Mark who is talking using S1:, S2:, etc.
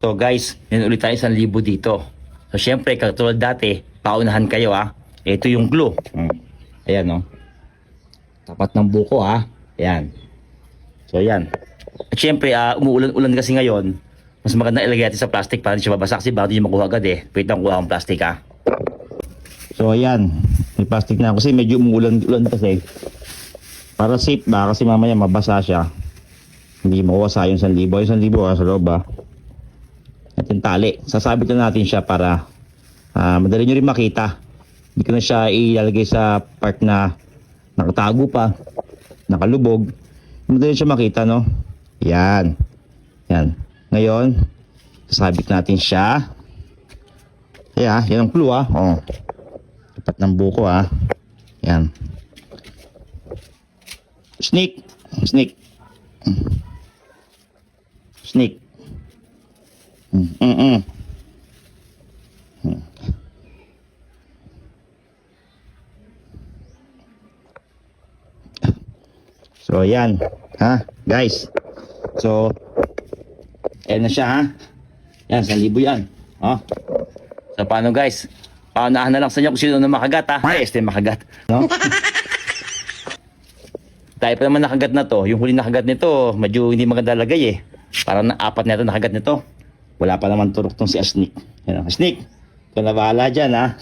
S1: So guys, yun ulit tayo 1,000 dito. So syempre, katulad dati, paunahan kayo ha. Ito yung glue. Ayan no. Tapat ng buko ha. Ayan. So ayan. At syempre, umuulan-ulan kasi ngayon. Mas maganda ilagay natin sa plastic para hindi siya babasa kasi baka hindi makuha agad eh. Wait lang kuha ang plastic ha. So ayan. May plastic na kasi medyo umuulan-ulan kasi. Para safe ba kasi mamaya mabasa siya. Hindi mawasa yung 1,000. Yung 1,000 sa loob ha. At yung tali. Sasabit na natin siya para madali nyo rin makita. Hindi ko na siya ilalagay sa part na nakatago pa. Nakalubog. Madali siya makita no. Yan. Yan. Ngayon, sasabit natin siya. Kaya, yan ang clue ha. Oh. Tapat ng buko ha. Yan. Snake. Snake. Snake. So, yan. Ha? Guys. So, ayan na siya ha. Yan, 1,000 yan. Oh. So, paano guys? Paunahan na lang sa inyo kung sino na makagat ha. Este makagat. No? Tayo pa naman nakagat na to. Yung huli nakagat nito, medyo hindi maganda lagay eh. Parang na 4 na ito nakagat nito. Wala pa naman turok tong si Asnik. Yan, Asnik, ikaw na bahala dyan ha.